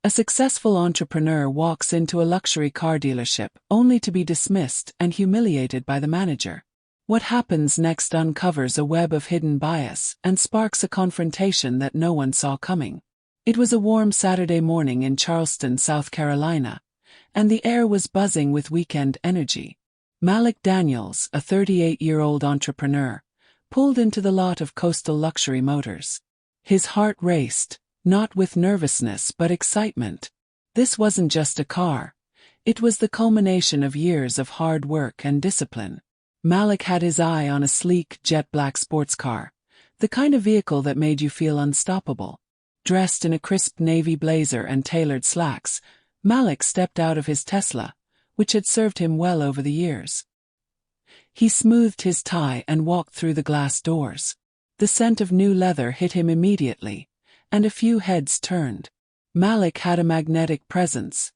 A successful entrepreneur walks into a luxury car dealership only to be dismissed and humiliated by the manager. What happens next uncovers a web of hidden bias and sparks a confrontation that no one saw coming. It was a warm Saturday morning in Charleston, South Carolina, and the air was buzzing with weekend energy. Malik Daniels, a 38-year-old entrepreneur, pulled into the lot of Coastal Luxury Motors. His heart raced, not with nervousness but excitement. This wasn't just a car. It was the culmination of years of hard work and discipline. Malik had his eye on a sleek, jet-black sports car, the kind of vehicle that made you feel unstoppable. Dressed in a crisp navy blazer and tailored slacks, Malik stepped out of his Tesla, which had served him well over the years. He smoothed his tie and walked through the glass doors. The scent of new leather hit him immediately, and a few heads turned. Malik had a magnetic presence,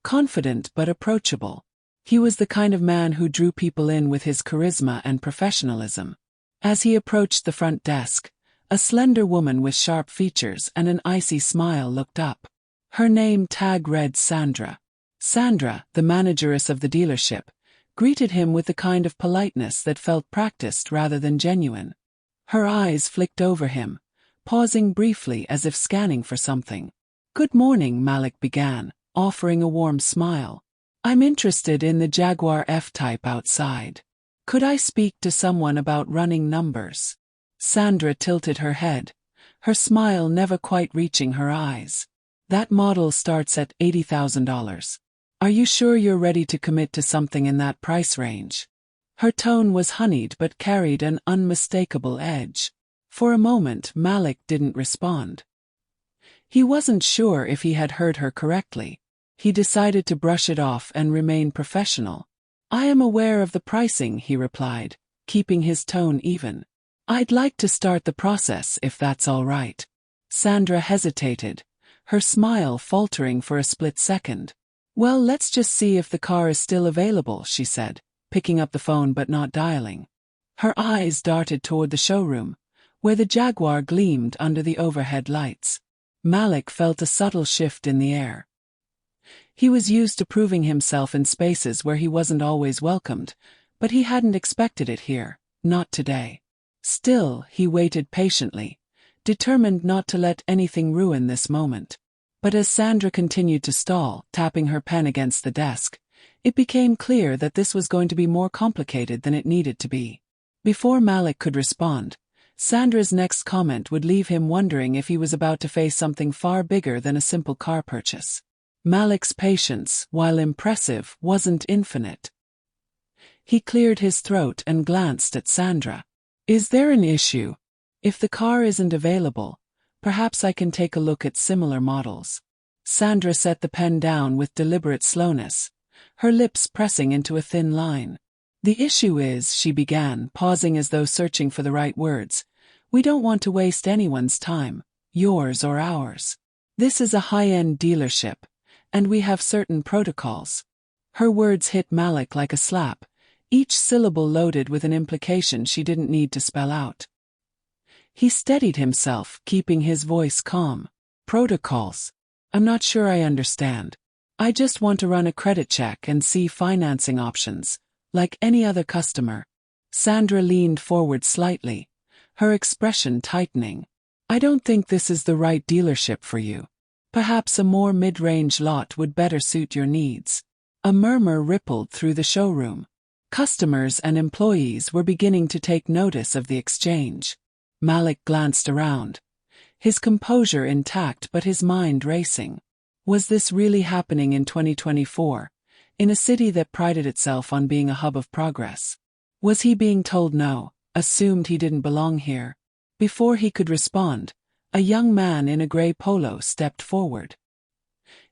confident but approachable. He was the kind of man who drew people in with his charisma and professionalism. As he approached the front desk, a slender woman with sharp features and an icy smile looked up. Her name tag read Sandra. Sandra, the manageress of the dealership, greeted him with the kind of politeness that felt practiced rather than genuine. Her eyes flicked over him, pausing briefly as if scanning for something. "Good morning," Malik began, offering a warm smile. "I'm interested in the Jaguar F-Type outside. Could I speak to someone about running numbers?" Sandra tilted her head, her smile never quite reaching her eyes. "That model starts at $80,000. Are you sure you're ready to commit to something in that price range?" Her tone was honeyed but carried an unmistakable edge. For a moment, Malik didn't respond. He wasn't sure if he had heard her correctly. He decided to brush it off and remain professional. "I am aware of the pricing," he replied, keeping his tone even. "I'd like to start the process if that's all right." Sandra hesitated, her smile faltering for a split second. "Well, let's just see if the car is still available," she said, picking up the phone but not dialing. Her eyes darted toward the showroom, where the Jaguar gleamed under the overhead lights. Malik felt a subtle shift in the air. He was used to proving himself in spaces where he wasn't always welcomed, but he hadn't expected it here, not today. Still, he waited patiently, determined not to let anything ruin this moment. But as Sandra continued to stall, tapping her pen against the desk, it became clear that this was going to be more complicated than it needed to be. Before Malik could respond, Sandra's next comment would leave him wondering if he was about to face something far bigger than a simple car purchase. Malik's patience, while impressive, wasn't infinite. He cleared his throat and glanced at Sandra. "Is there an issue? If the car isn't available, perhaps I can take a look at similar models." Sandra set the pen down with deliberate slowness, her lips pressing into a thin line. "The issue is," she began, pausing as though searching for the right words, "we don't want to waste anyone's time, yours or ours. This is a high-end dealership, and we have certain protocols." Her words hit Malik like a slap, each syllable loaded with an implication she didn't need to spell out. He steadied himself, keeping his voice calm. "Protocols? I'm not sure I understand. I just want to run a credit check and see financing options, like any other customer." Sandra leaned forward slightly, her expression tightening. "I don't think this is the right dealership for you. Perhaps a more mid-range lot would better suit your needs." A murmur rippled through the showroom. Customers and employees were beginning to take notice of the exchange. Malik glanced around, his composure intact but his mind racing. Was this really happening in 2024, in a city that prided itself on being a hub of progress? Was he being told no, assumed he didn't belong here? Before he could respond, a young man in a gray polo stepped forward.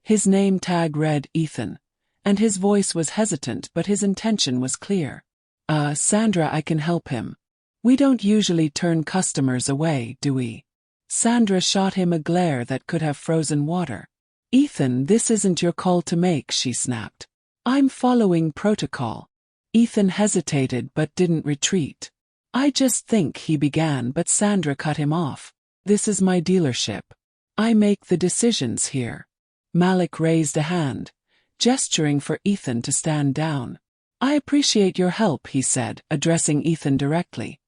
His name tag read Ethan, and his voice was hesitant but his intention was clear. Sandra, I can help him. We don't usually turn customers away, do we?" Sandra shot him a glare that could have frozen water. "Ethan, this isn't your call to make," she snapped. "I'm following protocol." Ethan hesitated but didn't retreat. "I just think," he began, but Sandra cut him off. "This is my dealership. I make the decisions here." Malik raised a hand, gesturing for Ethan to stand down. "I appreciate your help," he said, addressing Ethan directly,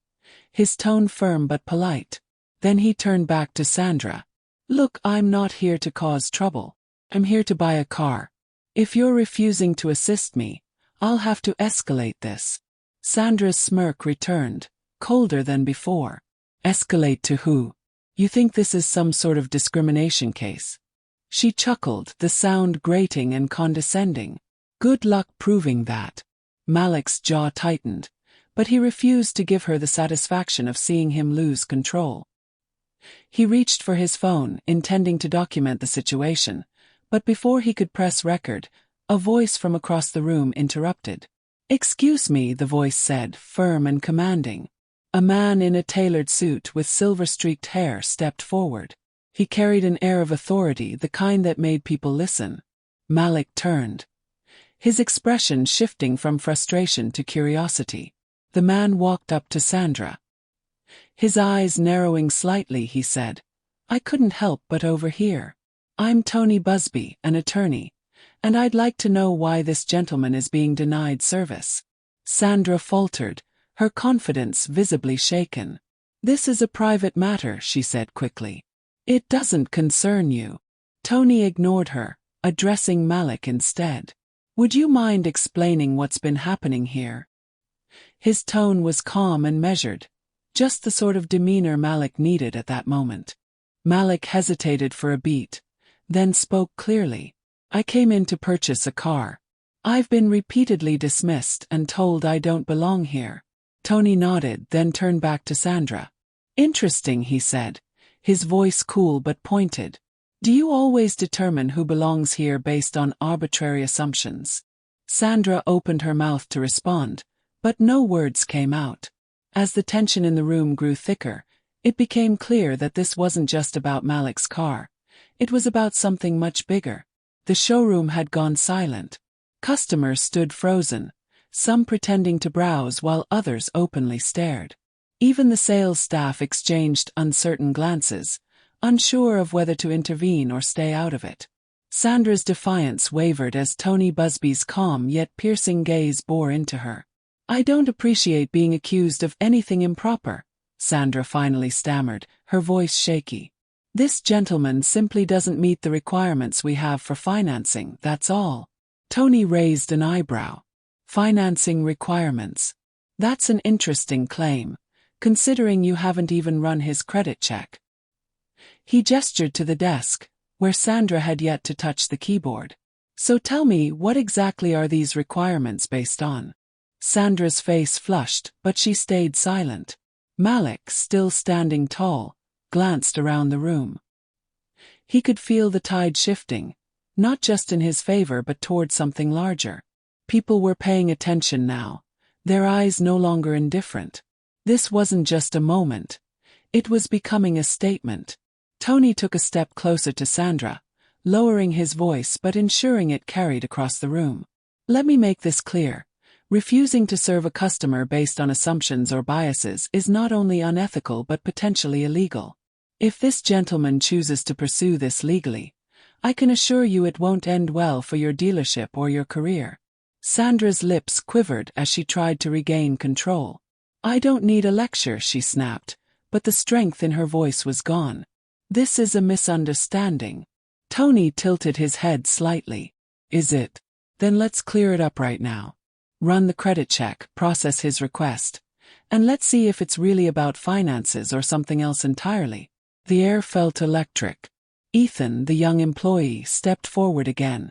his tone firm but polite. Then he turned back to Sandra. "Look, I'm not here to cause trouble. I'm here to buy a car. If you're refusing to assist me, I'll have to escalate this." Sandra's smirk returned, colder than before. "Escalate to who? You think this is some sort of discrimination case?" She chuckled, the sound grating and condescending. "Good luck proving that." Malik's jaw tightened, but he refused to give her the satisfaction of seeing him lose control. He reached for his phone, intending to document the situation, but before he could press record, a voice from across the room interrupted. "Excuse me," the voice said, firm and commanding. A man in a tailored suit with silver-streaked hair stepped forward. He carried an air of authority, the kind that made people listen. Malik turned, his expression shifting from frustration to curiosity. The man walked up to Sandra. His eyes narrowing slightly, he said, "I couldn't help but overhear. I'm Tony Busby, an attorney, and I'd like to know why this gentleman is being denied service." Sandra faltered, her confidence visibly shaken. "This is a private matter," she said quickly. "It doesn't concern you." Tony ignored her, addressing Malik instead. "Would you mind explaining what's been happening here?" His tone was calm and measured, just the sort of demeanor Malik needed at that moment. Malik hesitated for a beat, then spoke clearly. "I came in to purchase a car. I've been repeatedly dismissed and told I don't belong here." Tony nodded, then turned back to Sandra. "Interesting," he said, his voice cool but pointed. "Do you always determine who belongs here based on arbitrary assumptions?" Sandra opened her mouth to respond, but no words came out. As the tension in the room grew thicker, it became clear that this wasn't just about Malik's car. It was about something much bigger. The showroom had gone silent. Customers stood frozen, some pretending to browse while others openly stared. Even the sales staff exchanged uncertain glances, unsure of whether to intervene or stay out of it. Sandra's defiance wavered as Tony Busby's calm yet piercing gaze bore into her. "I don't appreciate being accused of anything improper," Sandra finally stammered, her voice shaky. "This gentleman simply doesn't meet the requirements we have for financing, that's all." Tony raised an eyebrow. "Financing requirements? That's an interesting claim, considering you haven't even run his credit check." He gestured to the desk, where Sandra had yet to touch the keyboard. "So tell me, what exactly are these requirements based on?" Sandra's face flushed, but she stayed silent. Malik, still standing tall, glanced around the room. He could feel the tide shifting, not just in his favor but toward something larger. People were paying attention now, their eyes no longer indifferent. This wasn't just a moment. It was becoming a statement. Tony took a step closer to Sandra, lowering his voice but ensuring it carried across the room. "Let me make this clear. Refusing to serve a customer based on assumptions or biases is not only unethical but potentially illegal. If this gentleman chooses to pursue this legally, I can assure you it won't end well for your dealership or your career." Sandra's lips quivered as she tried to regain control. "I don't need a lecture," she snapped, but the strength in her voice was gone. "This is a misunderstanding." Tony tilted his head slightly. "Is it? Then let's clear it up right now. Run the credit check, process his request, and let's see if it's really about finances or something else entirely." The air felt electric. Ethan, the young employee, stepped forward again,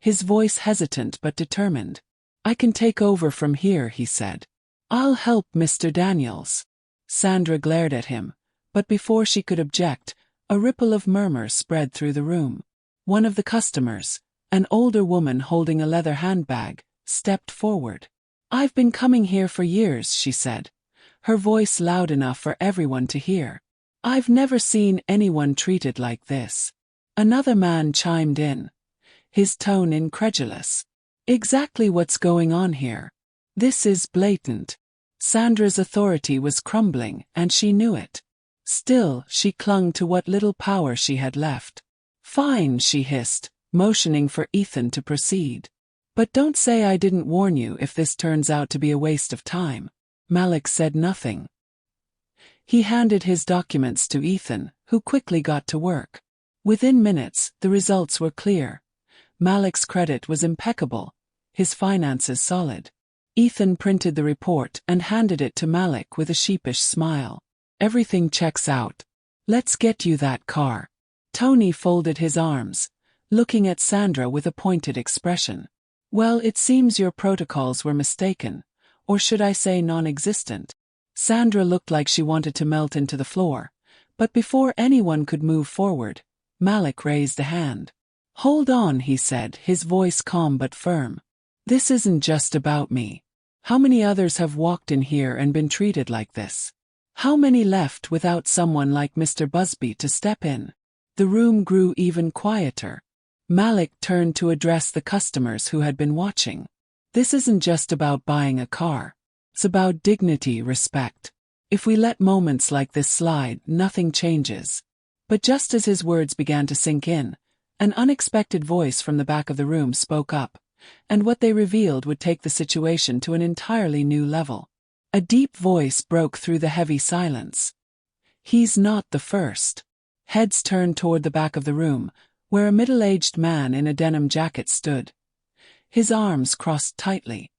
his voice hesitant but determined. "I can take over from here," he said. "I'll help Mr. Daniels." Sandra glared at him, but before she could object, a ripple of murmurs spread through the room. One of the customers, an older woman holding a leather handbag, stepped forward. "I've been coming here for years," she said, her voice loud enough for everyone to hear. "I've never seen anyone treated like this." Another man chimed in, his tone incredulous. "Exactly what's going on here. This is blatant." Sandra's authority was crumbling, and she knew it. Still, she clung to what little power she had left. Fine, she hissed, motioning for Ethan to proceed. But don't say I didn't warn you if this turns out to be a waste of time. Malik said nothing. He handed his documents to Ethan, who quickly got to work. Within minutes, the results were clear. Malik's credit was impeccable, his finances solid. Ethan printed the report and handed it to Malik with a sheepish smile. Everything checks out. Let's get you that car. Tony folded his arms, looking at Sandra with a pointed expression. Well, it seems your protocols were mistaken, or should I say non-existent. Sandra looked like she wanted to melt into the floor, but before anyone could move forward, Malik raised a hand. Hold on, he said, his voice calm but firm. This isn't just about me. How many others have walked in here and been treated like this? How many left without someone like Mr. Busby to step in? The room grew even quieter. Malik turned to address the customers who had been watching. This isn't just about buying a car. It's about dignity, respect. If we let moments like this slide, nothing changes. But just as his words began to sink in, an unexpected voice from the back of the room spoke up, and what they revealed would take the situation to an entirely new level. A deep voice broke through the heavy silence. He's not the first. Heads turned toward the back of the room, where a middle-aged man in a denim jacket stood. His arms crossed tightly.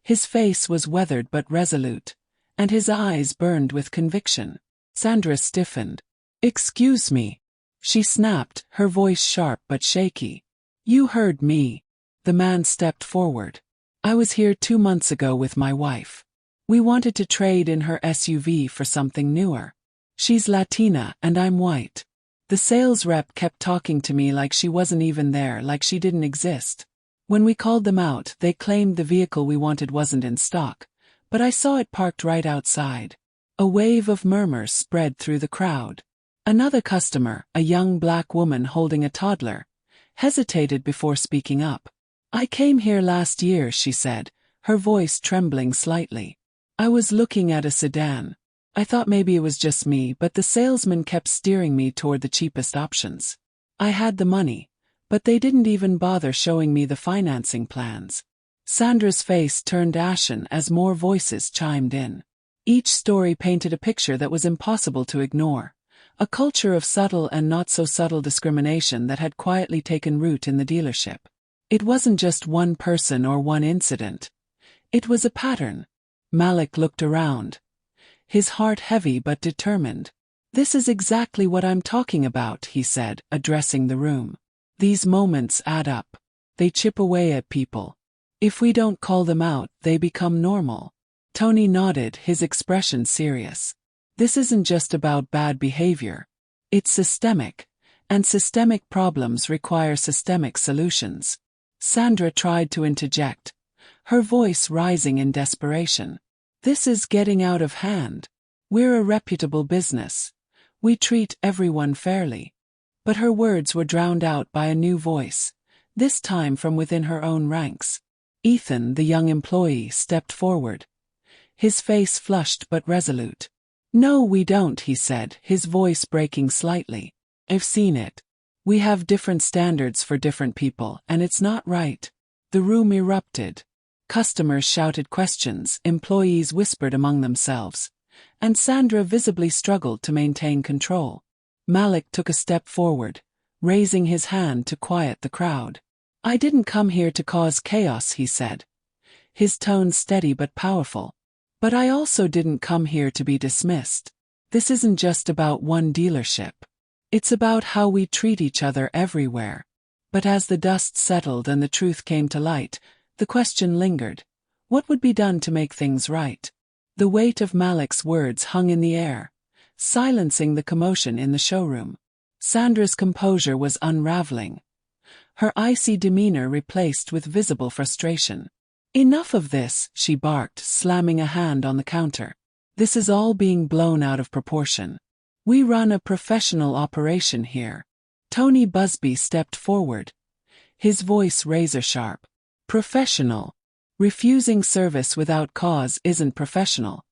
His face was weathered but resolute, and his eyes burned with conviction. Sandra stiffened. Excuse me, she snapped, her voice sharp but shaky. You heard me. The man stepped forward. I was here 2 months ago with my wife. We wanted to trade in her SUV for something newer. She's Latina and I'm white. The sales rep kept talking to me like she wasn't even there, like she didn't exist. When we called them out, they claimed the vehicle we wanted wasn't in stock, but I saw it parked right outside. A wave of murmurs spread through the crowd. Another customer, a young black woman holding a toddler, hesitated before speaking up. I came here last year, she said, her voice trembling slightly. I was looking at a sedan. I thought maybe it was just me, but the salesman kept steering me toward the cheapest options. I had the money, but they didn't even bother showing me the financing plans. Sandra's face turned ashen as more voices chimed in. Each story painted a picture that was impossible to ignore. A culture of subtle and not-so-subtle discrimination that had quietly taken root in the dealership. It wasn't just one person or one incident. It was a pattern. Malik looked around, his heart heavy but determined. This is exactly what I'm talking about, he said, addressing the room. These moments add up. They chip away at people. If we don't call them out, they become normal. Tony nodded, his expression serious. This isn't just about bad behavior. It's systemic, and systemic problems require systemic solutions. Sandra tried to interject, her voice rising in desperation. This is getting out of hand. We're a reputable business. We treat everyone fairly. But her words were drowned out by a new voice, this time from within her own ranks. Ethan, the young employee, stepped forward, his face flushed but resolute. No, we don't, he said, his voice breaking slightly. I've seen it. We have different standards for different people, and it's not right. The room erupted. Customers shouted questions, employees whispered among themselves, and Sandra visibly struggled to maintain control. Malik took a step forward, raising his hand to quiet the crowd. I didn't come here to cause chaos, he said, his tone steady but powerful. But I also didn't come here to be dismissed. This isn't just about one dealership. It's about how we treat each other everywhere. But as the dust settled and the truth came to light, the question lingered. What would be done to make things right? The weight of Malik's words hung in the air, silencing the commotion in the showroom. Sandra's composure was unraveling, her icy demeanor replaced with visible frustration. Enough of this, she barked, slamming a hand on the counter. This is all being blown out of proportion. We run a professional operation here. Tony Busby stepped forward, his voice razor-sharp. Professional. Refusing service without cause isn't professional.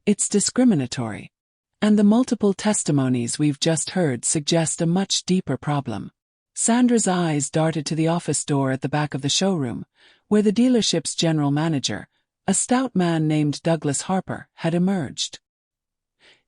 It's discriminatory. And the multiple testimonies we've just heard suggest a much deeper problem. Sandra's eyes darted to the office door at the back of the showroom, where the dealership's general manager, a stout man named Douglas Harper, had emerged.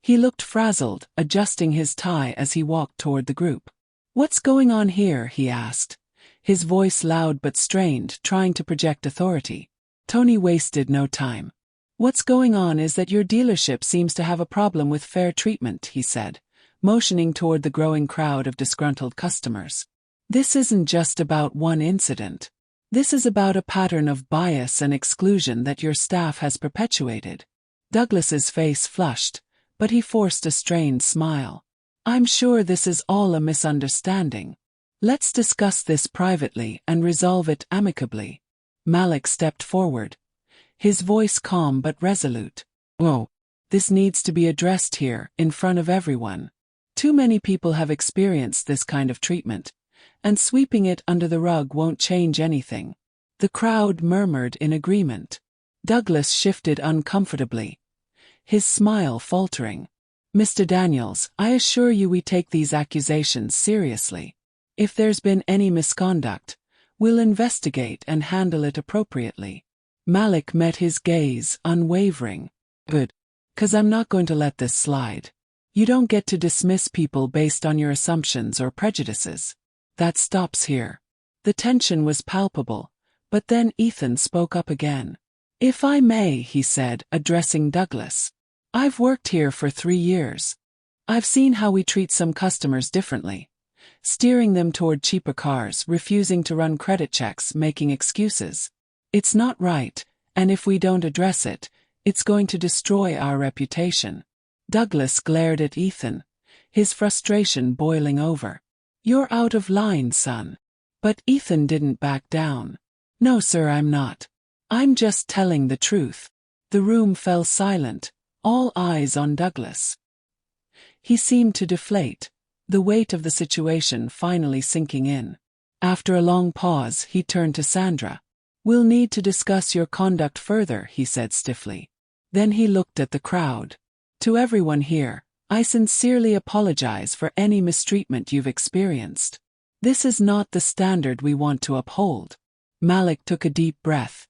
He looked frazzled, adjusting his tie as he walked toward the group. "What's going on here?" he asked, his voice loud but strained, trying to project authority. Tony wasted no time. "What's going on is that your dealership seems to have a problem with fair treatment," he said, motioning toward the growing crowd of disgruntled customers. "This isn't just about one incident. This is about a pattern of bias and exclusion that your staff has perpetuated." Douglas's face flushed, but he forced a strained smile. "I'm sure this is all a misunderstanding. Let's discuss this privately and resolve it amicably." Malik stepped forward, his voice calm but resolute. "Oh, this needs to be addressed here, in front of everyone. Too many people have experienced this kind of treatment, and sweeping it under the rug won't change anything." The crowd murmured in agreement. Douglas shifted uncomfortably, his smile faltering. "Mr. Daniels, I assure you we take these accusations seriously. If there's been any misconduct, we'll investigate and handle it appropriately." Malik met his gaze, unwavering. "Good. 'Cause I'm not going to let this slide. You don't get to dismiss people based on your assumptions or prejudices. That stops here." The tension was palpable, but then Ethan spoke up again. "If I may," he said, addressing Douglas. "I've worked here for 3 years. I've seen how we treat some customers differently. Steering them toward cheaper cars, refusing to run credit checks, making excuses. It's not right, and if we don't address it, it's going to destroy our reputation." Douglas glared at Ethan, his frustration boiling over. "You're out of line, son." But Ethan didn't back down. "No, sir, I'm not. I'm just telling the truth." The room fell silent, all eyes on Douglas. He seemed to deflate, the weight of the situation finally sinking in. After a long pause, he turned to Sandra. "We'll need to discuss your conduct further," he said stiffly. Then he looked at the crowd. "To everyone here, I sincerely apologize for any mistreatment you've experienced. This is not the standard we want to uphold." Malik took a deep breath,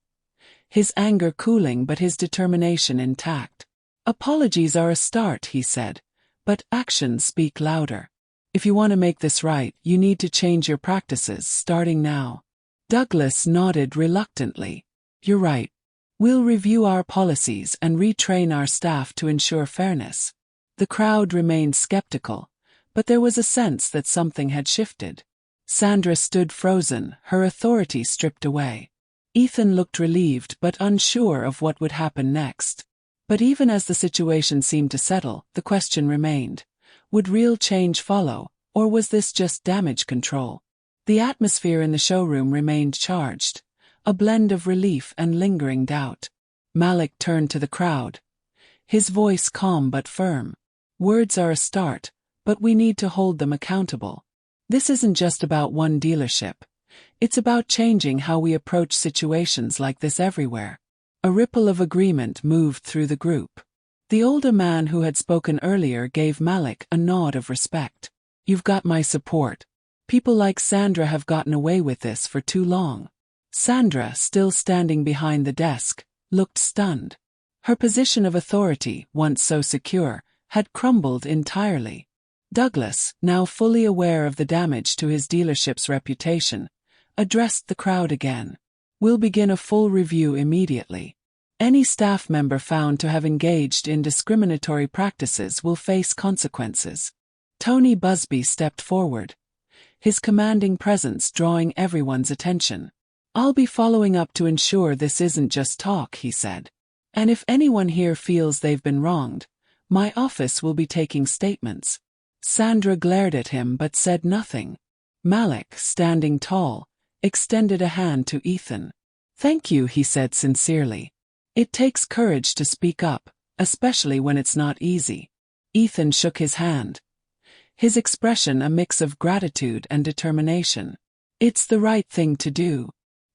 his anger cooling but his determination intact. "Apologies are a start," he said, "but actions speak louder. If you want to make this right, you need to change your practices, starting now." Douglas nodded reluctantly. "You're right. We'll review our policies and retrain our staff to ensure fairness." The crowd remained skeptical, but there was a sense that something had shifted. Sandra stood frozen, her authority stripped away. Ethan looked relieved but unsure of what would happen next. But even as the situation seemed to settle, the question remained: would real change follow, or was this just damage control? The atmosphere in the showroom remained charged, a blend of relief and lingering doubt. Malik turned to the crowd, his voice calm but firm. "Words are a start, but we need to hold them accountable. This isn't just about one dealership. It's about changing how we approach situations like this everywhere." A ripple of agreement moved through the group. The older man who had spoken earlier gave Malik a nod of respect. "You've got my support. People like Sandra have gotten away with this for too long." Sandra, still standing behind the desk, looked stunned. Her position of authority, once so secure, had crumbled entirely. Douglas, now fully aware of the damage to his dealership's reputation, addressed the crowd again. "We'll begin a full review immediately. Any staff member found to have engaged in discriminatory practices will face consequences." Tony Busby stepped forward, his commanding presence drawing everyone's attention. "I'll be following up to ensure this isn't just talk," he said. "And if anyone here feels they've been wronged, my office will be taking statements." Sandra glared at him but said nothing. Malik, standing tall, extended a hand to Ethan. "Thank you," he said sincerely. "It takes courage to speak up, especially when it's not easy." Ethan shook his hand, his expression a mix of gratitude and determination. "It's the right thing to do."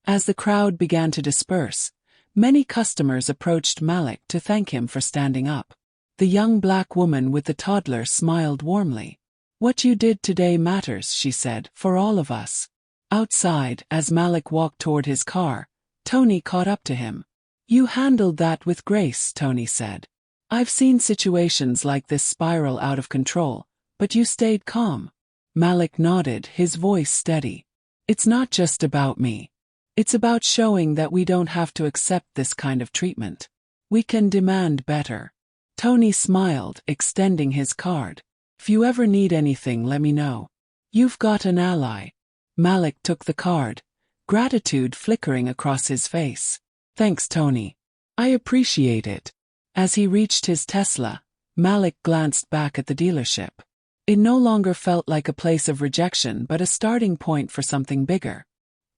As the crowd began to disperse, many customers approached Malik to thank him for standing up. The young black woman with the toddler smiled warmly. What you did today matters, she said, for all of us. Outside, as Malik walked toward his car, Tony caught up to him. You handled that with grace, Tony said. I've seen situations like this spiral out of control, but you stayed calm. Malik nodded, his voice steady. It's not just about me. It's about showing that we don't have to accept this kind of treatment. We can demand better. Tony smiled, extending his card. If you ever need anything, let me know. You've got an ally. Malik took the card, gratitude flickering across his face. Thanks, Tony. I appreciate it. As he reached his Tesla, Malik glanced back at the dealership. It no longer felt like a place of rejection but a starting point for something bigger.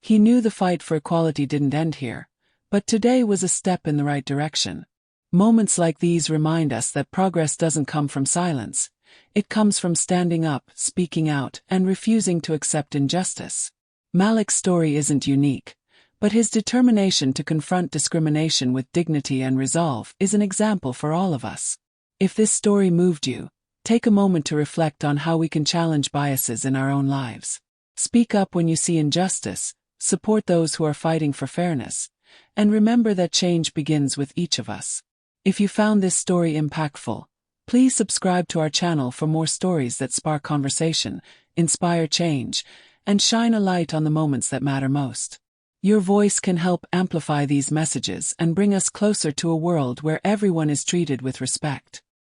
He knew the fight for equality didn't end here, but today was a step in the right direction. Moments like these remind us that progress doesn't come from silence. It comes from standing up, speaking out, and refusing to accept injustice. Malik's story isn't unique, but his determination to confront discrimination with dignity and resolve is an example for all of us. If this story moved you, take a moment to reflect on how we can challenge biases in our own lives. Speak up when you see injustice, support those who are fighting for fairness, and remember that change begins with each of us. If you found this story impactful, please subscribe to our channel for more stories that spark conversation, inspire change, and shine a light on the moments that matter most. Your voice can help amplify these messages and bring us closer to a world where everyone is treated with respect.